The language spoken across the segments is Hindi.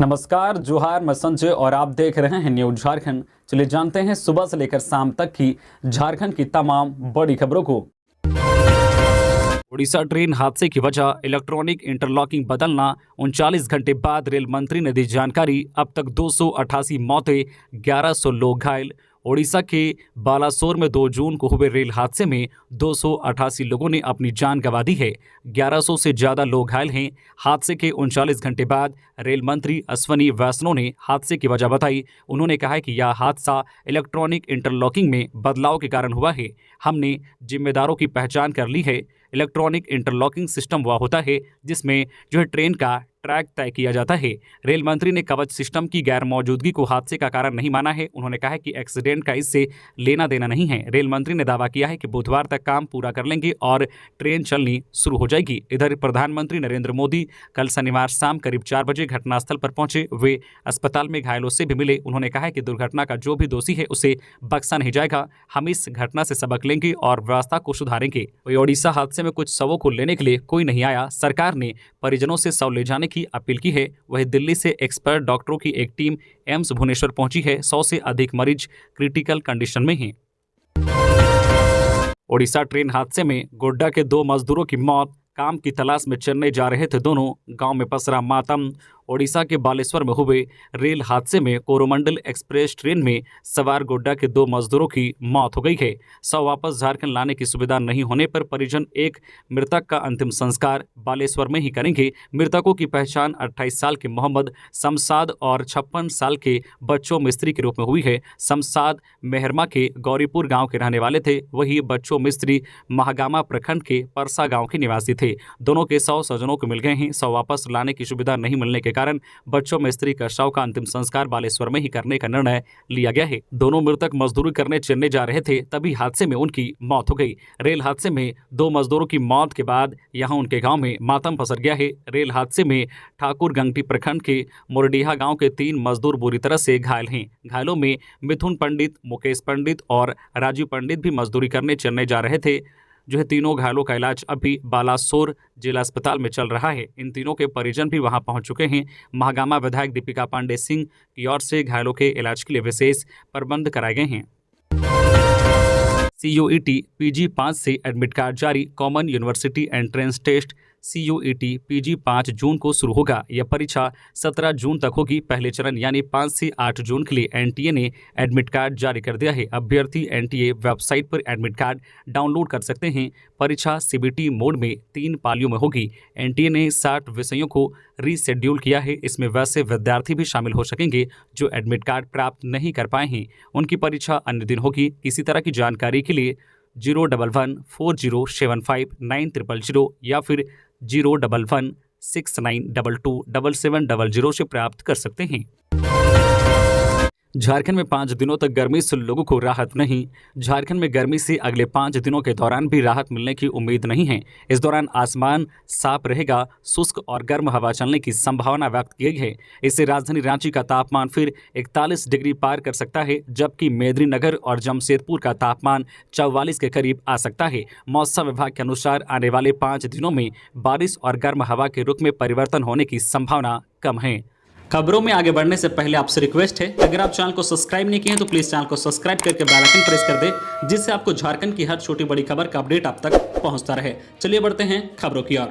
नमस्कार, जोहार, मैं संजय और आप देख रहे हैं न्यूज झारखंड। चलिए जानते हैं सुबह से लेकर शाम तक की झारखंड की तमाम बड़ी खबरों को। उड़ीसा ट्रेन हादसे की वजह इलेक्ट्रॉनिक इंटरलॉकिंग बदलना, 39 घंटे बाद रेल मंत्री ने दी जानकारी। अब तक 288 मौतें, 1100 लोग घायल। ओडिशा के बालासोर में 2 जून को हुए रेल हादसे में 288 लोगों ने अपनी जान गंवा दी है। 1100 से ज्यादा लोग घायल हैं। हादसे के 39 घंटे बाद रेल मंत्री अश्विनी वैष्णव ने हादसे की वजह बताई। उन्होंने कहा है कि यह हादसा इलेक्ट्रॉनिक इंटरलॉकिंग में बदलाव के कारण हुआ है। हमने जिम्मेदारों की पहचान कर ली है। इलेक्ट्रॉनिक इंटरलॉकिंग सिस्टम वह होता है जिसमें ट्रेन का ट्रैक तय किया जाता है। रेल मंत्री ने कवच सिस्टम की गैर मौजूदगी को हादसे का कारण नहीं माना है। उन्होंने कहा है कि एक्सीडेंट का इससे लेना देना नहीं है। रेल मंत्री ने दावा किया है कि बुधवार तक काम पूरा कर लेंगे और ट्रेन चलनी शुरू हो जाएगी। इधर प्रधानमंत्री नरेंद्र मोदी कल शनिवार शाम करीब 4 बजे घटनास्थल पर पहुंचे। वे अस्पताल में घायलों से भी मिले। उन्होंने कहा है कि दुर्घटना का जो भी दोषी है उसे बख्शा नहीं जाएगा। हम इस घटना से सबक लेंगे और व्यवस्था को सुधारेंगे। ओडिशा हादसे में कुछ शवों को लेने के लिए कोई नहीं आया। सरकार ने परिजनों से शव ले जाने की अपील की है। वहीं दिल्ली से एक्सपर्ट डॉक्टरों की एक टीम एम्स भुवनेश्वर पहुंची है। 100 से अधिक मरीज क्रिटिकल कंडीशन में हैं। ओडिशा ट्रेन हादसे में गोड्डा के 2 मजदूरों की मौत। काम की तलाश में चेन्नई जा रहे थे दोनों, गांव में पसरा मातम। ओडिशा के बालेश्वर में हुए रेल हादसे में कोरोमंडल एक्सप्रेस ट्रेन में सवार गोड्डा के 2 मजदूरों की मौत हो गई है। शव वापस झारखंड लाने की सुविधा नहीं होने पर परिजन एक मृतक का अंतिम संस्कार बालेश्वर में ही करेंगे। मृतकों की पहचान 28 साल के मोहम्मद शमसाद और 56 साल के बच्चों मिस्त्री के रूप में हुई है। शमसाद मेहरमा के गौरीपुर गांव के रहने वाले थे, वही बच्चों मिस्त्री महागामा प्रखंड के परसा गांव के निवासी थे। दोनों के शव स्वजनों को मिल गए हैं। शव वापस लाने की सुविधा नहीं मिलने के कारण बच्चों मिस्त्री का शव का अंतिम संस्कार बालेश्वर में ही करने का निर्णय लिया गया है। दोनों मृतक मजदूरी करने चेन्नई जा रहे थे, तभी हादसे में उनकी मौत हो गई। रेल हादसे में 2 मजदूरों की मौत के बाद यहां उनके गांव में मातम पसर गया है। रेल हादसे में ठाकुर गंगटी प्रखंड के मोरडीहा गांव के 3 मजदूर बुरी तरह से घायल हैं। घायलों में मिथुन पंडित, मुकेश पंडित और राजीव पंडित भी मजदूरी करने चेन्नई जा रहे थे। तीनों घायलों का इलाज अभी बालासोर जिला अस्पताल में चल रहा है। इन तीनों के परिजन भी वहां पहुंच चुके हैं। महागामा विधायक दीपिका पांडे सिंह की ओर से घायलों के इलाज के लिए विशेष प्रबंध कराए गए हैं। CUET PG 5 से एडमिट कार्ड जारी। Common university entrance test CUET PG 5 जून को शुरू होगा। यह परीक्षा 17 जून तक होगी। पहले चरण यानी 5 से 8 जून के लिए NTA ने एडमिट कार्ड जारी कर दिया है। अभ्यर्थी NTA वेबसाइट पर एडमिट कार्ड डाउनलोड कर सकते हैं। परीक्षा CBT मोड में 3 पालियों में होगी। NTA ने 60 विषयों को रीशेड्यूल किया है। इसमें वैसे विद्यार्थी भी शामिल हो सकेंगे जो एडमिट कार्ड प्राप्त नहीं कर पाए हैं। उनकी परीक्षा अन्य दिन होगी। किसी तरह की जानकारी के लिए 01140759000 या फिर 01169227700 से प्राप्त कर सकते हैं। झारखंड में 5 दिनों तक गर्मी से लोगों को राहत नहीं। झारखंड में गर्मी से अगले 5 दिनों के दौरान भी राहत मिलने की उम्मीद नहीं है। इस दौरान आसमान साफ रहेगा, शुष्क और गर्म हवा चलने की संभावना व्यक्त की गई है। इससे राजधानी रांची का तापमान फिर 41 डिग्री पार कर सकता है, जबकि मेदिनीनगर और जमशेदपुर का तापमान 44 के करीब आ सकता है। मौसम विभाग के अनुसार आने वाले 5 दिनों में बारिश और गर्म हवा के रुख में परिवर्तन होने की संभावना कम है। खबरों में आगे बढ़ने से पहले आपसे रिक्वेस्ट है, अगर आप चैनल को सब्सक्राइब नहीं किए हैं तो प्लीज चैनल को सब्सक्राइब करके बेल आइकन प्रेस कर दें, जिससे आपको झारखंड की हर छोटी बड़ी खबर का अपडेट आप तक पहुंचता रहे। चलिए बढ़ते हैं खबरों की ओर।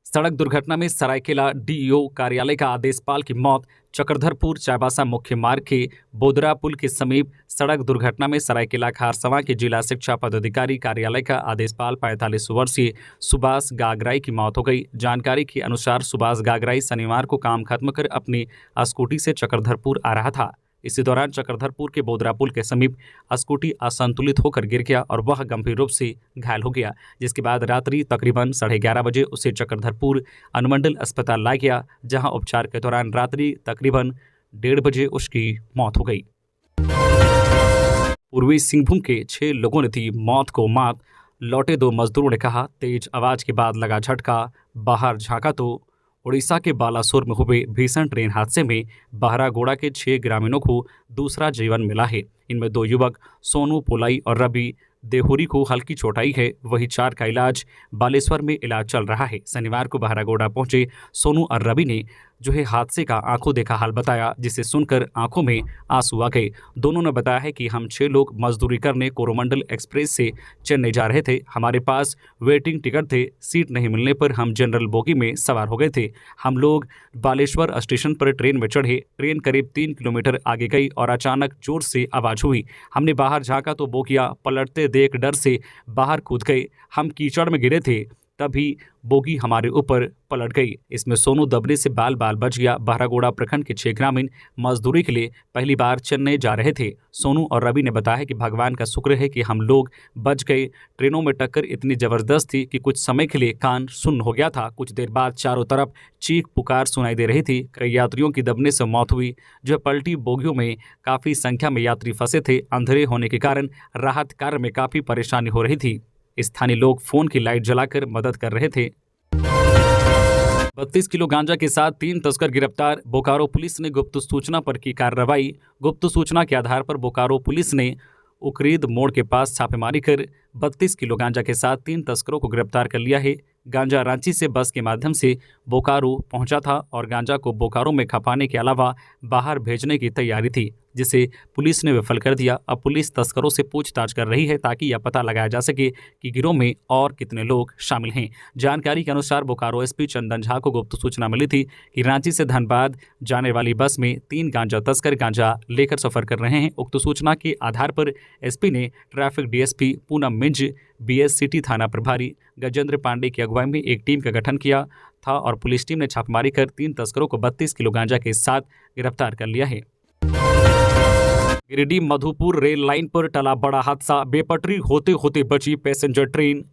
सड़क दुर्घटना में सरायकेला DEO कार्यालय का आदेशपाल की मौत। चक्रधरपुर चाईबासा मुख्य मार्ग के बोदरा पुल के समीप सड़क दुर्घटना में सरायकेला खारसवां के जिला शिक्षा पदाधिकारी कार्यालय का आदेशपाल 45 वर्षीय सुभाष गागराई की मौत हो गई। जानकारी के अनुसार सुभाष गागराई शनिवार को काम खत्म कर अपनी स्कूटी से चक्रधरपुर आ रहा था। इसी दौरान चक्रधरपुर के बोदरा पुल के समीप स्कूटी असंतुलित होकर गिर गया और वह गंभीर रूप से घायल हो गया, जिसके बाद रात्रि तकरीबन 11:30 बजे उसे चक्रधरपुर अनुमंडल अस्पताल लाया गया, जहां उपचार के दौरान रात्रि तकरीबन 1:30 बजे उसकी मौत हो गई। पूर्वी सिंहभूम के 6 लोगों ने दी मौत को मात। लौटे 2 मजदूरों ने कहा, तेज आवाज के बाद लगा झटका, बाहर झांका तो उड़ीसा के बालासोर में हुए भीषण ट्रेन हादसे में बहरागोड़ा के 6 ग्रामीणों को दूसरा जीवन मिला है। इनमें 2 युवक सोनू पोलाई और रवि देहुरी को हल्की चोट आई है, वही 4 का इलाज बालेश्वर में इलाज चल रहा है। शनिवार को बहरागोड़ा पहुंचे सोनू और रवि ने जो है हादसे का आंखों देखा हाल बताया, जिसे सुनकर आंखों में आंसू आ गए। दोनों ने बताया है कि हम 6 लोग मजदूरी करने कोरोमंडल एक्सप्रेस से चेन्नई जा रहे थे। हमारे पास वेटिंग टिकट थे। सीट नहीं मिलने पर हम जनरल बोगी में सवार हो गए थे। हम लोग बालेश्वर स्टेशन पर ट्रेन में चढ़े। ट्रेन करीब 3 किलोमीटर आगे गई और अचानक जोर से आवाज़ हुई। हमने बाहर झांका तो बोगियां पलटते देख डर से बाहर कूद गए। हम कीचड़ में गिरे थे, तभी बोगी हमारे ऊपर पलट गई। इसमें सोनू दबने से बाल बाल बच गया। बहरागोड़ा प्रखंड के 6 ग्रामीण मजदूरी के लिए पहली बार चेन्नई जा रहे थे। सोनू और रवि ने बताया कि भगवान का शुक्र है कि हम लोग बच गए। ट्रेनों में टक्कर इतनी जबरदस्त थी कि कुछ समय के लिए कान सुन्न हो गया था। कुछ देर बाद चारों तरफ चीख पुकार सुनाई दे रही थी। कई यात्रियों की दबने से मौत हुई। जो पलटी बोगियों में काफ़ी संख्या में यात्री फंसे थे। अंधेरे होने के कारण राहत कार्य में काफ़ी परेशानी हो रही थी। स्थानीय लोग फोन की लाइट जलाकर मदद कर रहे थे। 32 किलो गांजा के साथ 3 तस्कर गिरफ्तार। बोकारो पुलिस ने गुप्त सूचना पर की कार्रवाई। गुप्त सूचना के आधार पर बोकारो पुलिस ने उकरीद मोड़ के पास छापेमारी कर 32 किलो गांजा के साथ 3 तस्करों को गिरफ्तार कर लिया है। गांजा रांची से बस के माध्यम से बोकारो पहुंचा था और गांजा को बोकारो में खपाने के अलावा बाहर भेजने की तैयारी थी, जिसे पुलिस ने विफल कर दिया। अब पुलिस तस्करों से पूछताछ कर रही है ताकि यह पता लगाया जा सके कि गिरोह में और कितने लोग शामिल हैं। जानकारी के अनुसार बोकारो एसपी चंदन झा को गुप्त सूचना मिली थी कि रांची से धनबाद जाने वाली बस में 3 गांजा तस्कर गांजा लेकर सफर कर रहे हैं। उक्त सूचना के आधार पर एसपी ने traffic DSP Poonam Minj, BS city थाना प्रभारी गजेंद्र पांडे की अगुवाई में एक टीम का गठन किया था और पुलिस टीम ने छापेमारी कर 3 तस्करों को 32 किलो गांजा के साथ गिरफ्तार कर लिया है। गिरिडीह मधुपुर रेल लाइन पर टला बड़ा हादसा। बेपटरी होते होते बची passenger train.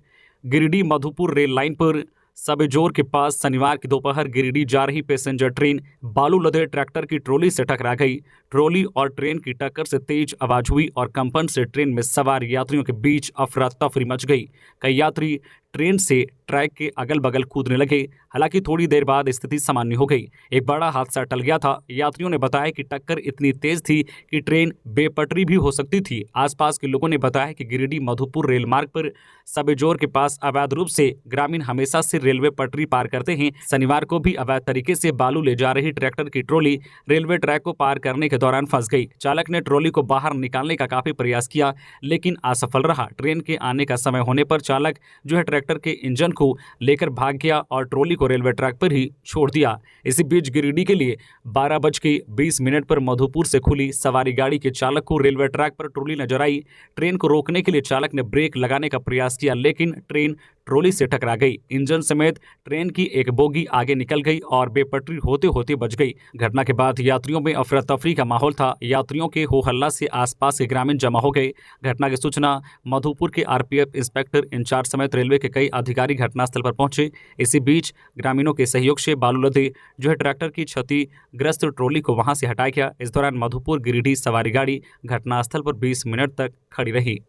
Giridih Madhupur rail line पर सबेजोर के पास शनिवार की दोपहर गिरिडीह जा रही पैसेंजर ट्रेन बालू लदे ट्रैक्टर की ट्रॉली से टकरा गई। ट्रॉली और ट्रेन की टक्कर से तेज आवाज हुई और कंपन से ट्रेन में सवार यात्रियों के बीच अफरा तफरी मच गई। कई यात्री ट्रेन से ट्रैक के अगल बगल कूदने लगे। हालांकि थोड़ी देर बाद स्थिति सामान्य हो गई। एक बड़ा हादसा टल गया था। यात्रियों ने बताया कि टक्कर इतनी तेज थी कि ट्रेन बेपटरी भी हो सकती थी। आसपास के लोगों ने बताया कि गिरिडीह मधुपुर रेल मार्ग पर सबेजोर के पास अवैध रूप से ग्रामीण हमेशा से रेलवे पटरी पार करते हैं। शनिवार को भी अवैध तरीके से बालू ले जा रही ट्रैक्टर की ट्रॉली रेलवे ट्रैक को पार करने के दौरान फंस गई। चालक ने ट्रॉली को बाहर निकालने का काफी प्रयास किया, लेकिन असफल रहा। ट्रेन के आने का समय होने पर चालक जो है ट्रैक्टर के इंजन को लेकर भाग गया और ट्रॉली को रेलवे ट्रैक पर ही छोड़ दिया। इसी बीच गिरिडीह के लिए 12:20 पर मधुपुर से खुली सवारी गाड़ी के चालक को रेलवे ट्रैक पर ट्रॉली नजर आई। ट्रेन को रोकने के लिए चालक ने ब्रेक लगाने का प्रयास किया, लेकिन ट्रेन ट्रॉली से टकरा गई। इंजन समेत ट्रेन की एक बोगी आगे निकल गई और बेपटरी होते होते बच गई। घटना के बाद यात्रियों में अफरा तफरी का माहौल था। यात्रियों के हो हल्ला से आसपास के ग्रामीण जमा हो गए। घटना की सूचना मधुपुर के आरपीएफ इंस्पेक्टर इंचार्ज समेत रेलवे के कई अधिकारी घटनास्थल पर पहुंचे। इसी बीच ग्रामीणों के सहयोग से बालू लदे जो है ट्रैक्टर की क्षतिग्रस्त ट्रॉली को वहां से हटाया गया। इस दौरान मधुपुर गिरिडीह सवारी गाड़ी घटनास्थल पर 20 मिनट तक खड़ी रही।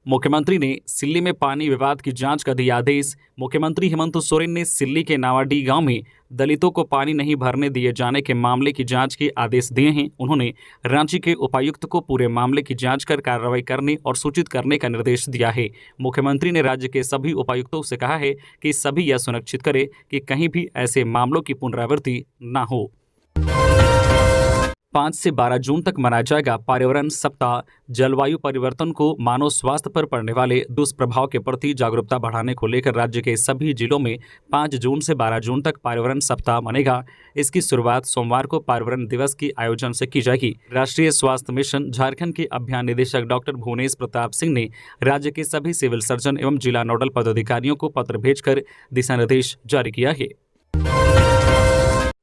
मुख्यमंत्री ने सिल्ली में पानी विवाद की जांच का दिया आदेश। मुख्यमंत्री हेमंत सोरेन ने सिल्ली के नावाडीह गांव में दलितों को पानी नहीं भरने दिए जाने के मामले की जांच के आदेश दिए हैं। उन्होंने रांची के उपायुक्त को पूरे मामले की जांच कर कार्रवाई करने और सूचित करने का निर्देश दिया है। मुख्यमंत्री ने राज्य के सभी उपायुक्तों से कहा है कि सभी यह सुनिश्चित करें कि कहीं भी ऐसे मामलों की पुनरावृत्ति न हो। 5 से 12 जून तक मनाया जाएगा पर्यावरण सप्ताह। जलवायु परिवर्तन को मानव स्वास्थ्य पर पड़ने वाले दुष्प्रभाव के प्रति जागरूकता बढ़ाने को लेकर राज्य के सभी जिलों में 5 जून से 12 जून तक पर्यावरण सप्ताह मनेगा। इसकी शुरुआत सोमवार को पर्यावरण दिवस की आयोजन से की जाएगी। राष्ट्रीय स्वास्थ्य मिशन झारखंड के अभियान निदेशक डॉक्टर भुवनेश प्रताप सिंह ने राज्य के सभी सिविल सर्जन एवं जिला नोडल पदाधिकारियों को पत्र भेजकर दिशा निर्देश जारी किया है।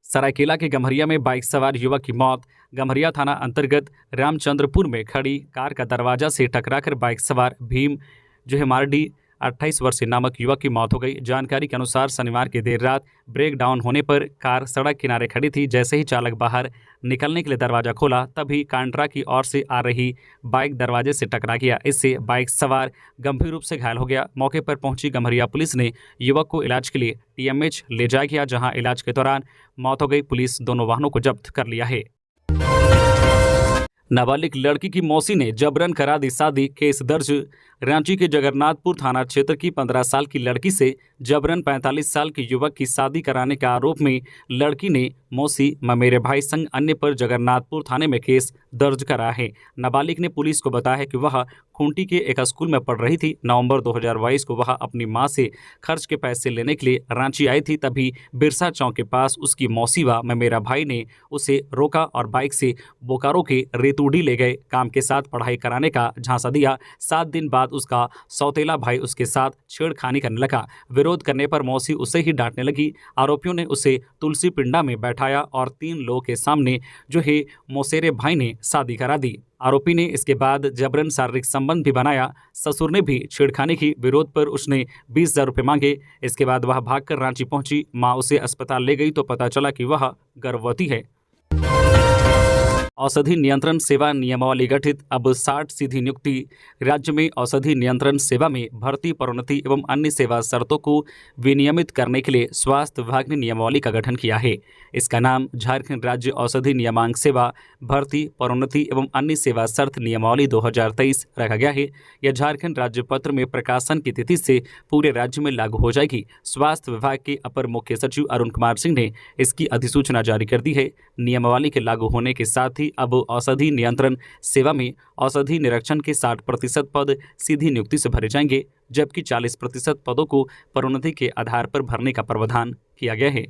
सरायकेला के गम्हरिया में बाइक सवार युवक की मौत। गम्हरिया थाना अंतर्गत रामचंद्रपुर में खड़ी कार का दरवाजा से टकराकर बाइक सवार भीम जो है मारडी 28 वर्षीय नामक युवक की मौत हो गई। जानकारी के अनुसार शनिवार की देर रात ब्रेक डाउन होने पर कार सड़क किनारे खड़ी थी। जैसे ही चालक बाहर निकलने के लिए दरवाजा खोला, तभी कांड्रा की ओर से आ रही बाइक दरवाजे से टकरा गया। इससे बाइक सवार गंभीर रूप से घायल हो गया। मौके पर पहुंची गम्हरिया पुलिस ने युवक को इलाज के लिए टीएमएच ले जाया गया, जहां इलाज के दौरान मौत हो गई। पुलिस दोनों वाहनों को जब्त कर लिया है। नाबालिग लड़की की मौसी ने जबरन करा दी शादी, केस दर्ज। रांची के जगन्नाथपुर थाना क्षेत्र की 15 साल की लड़की से जबरन 45 साल के युवक की शादी कराने के आरोप में लड़की ने मौसी, ममेरे भाई संग अन्य पर जगन्नाथपुर थाने में केस दर्ज करा है। नाबालिग ने पुलिस को बताया कि वह खूंटी के एक स्कूल में पढ़ रही थी। नवंबर 2022 को वह अपनी मां से खर्च के पैसे लेने के लिए रांची आई थी। तभी बिरसा चौक के पास उसकी मौसी व ममेरा भाई ने उसे रोका और बाइक से बोकारो के रेतुड़ी ले गए। काम के साथ पढ़ाई कराने का झांसा दिया। 7 दिन बाद उसका सौतेला भाई उसके साथ छेड़खानी करने लगा। विरोध करने पर मौसी उसे ही डांटने लगी। आरोपियों ने उसे तुलसी पिंडा में बैठाया और 3 लोगों के सामने जो है मौसेरे भाई ने शादी करा दी। आरोपी ने इसके बाद जबरन शारीरिक संबंध भी बनाया। ससुर ने भी छेड़खानी की। विरोध पर उसने 20,000 रुपये मांगे। इसके बाद वह भागकर रांची पहुंची। मां उसे अस्पताल ले गई तो पता चला कि वह गर्भवती है। औषधि नियंत्रण सेवा नियमावली गठित, अब 60 सीधी नियुक्ति। राज्य में औषधि नियंत्रण सेवा में भर्ती, प्रोन्नति एवं अन्य सेवा शर्तों को विनियमित करने के लिए स्वास्थ्य विभाग ने नियमावली का गठन किया है। इसका नाम झारखंड राज्य औषधि नियामक सेवा भर्ती, प्रोन्नति एवं अन्य सेवा शर्त नियमावली 2023 रखा गया है। यह झारखंड राज्य पत्र में प्रकाशन की तिथि से पूरे राज्य में लागू हो जाएगी। स्वास्थ्य विभाग के अपर मुख्य सचिव अरुण कुमार सिंह ने इसकी अधिसूचना जारी कर दी है। नियमावली के लागू होने के साथ ही अब औषधि नियंत्रण सेवा में औषधि निरीक्षण के 60% पद सीधी नियुक्ति से भरे जाएंगे, जबकि 40% पदों को प्रोन्नति के आधार पर भरने का प्रावधान किया गया है।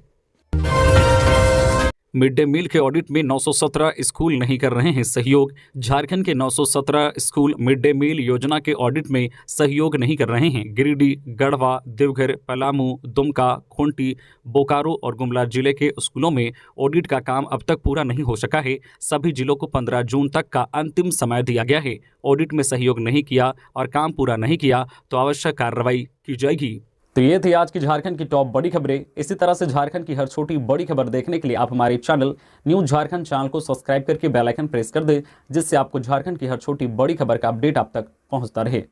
मिड डे मील के ऑडिट में 917 स्कूल नहीं कर रहे हैं सहयोग। झारखंड के 917 स्कूल मिड डे मील योजना के ऑडिट में सहयोग नहीं कर रहे हैं। गिरिडीह, गढ़वा, देवघर, पलामू, दुमका, खूंटी, बोकारो और गुमला जिले के स्कूलों में ऑडिट का काम अब तक पूरा नहीं हो सका है। सभी जिलों को 15 जून तक का अंतिम समय दिया गया है। ऑडिट में सहयोग नहीं किया और काम पूरा नहीं किया तो आवश्यक कार्रवाई की जाएगी। तो ये थी आज की झारखंड की टॉप बड़ी खबरें। इसी तरह से झारखंड की हर छोटी बड़ी खबर देखने के लिए आप हमारे चैनल न्यूज़ झारखंड चैनल को सब्सक्राइब करके बेल आइकन प्रेस कर दें, जिससे आपको झारखंड की हर छोटी बड़ी खबर का अपडेट आप तक पहुंचता रहे।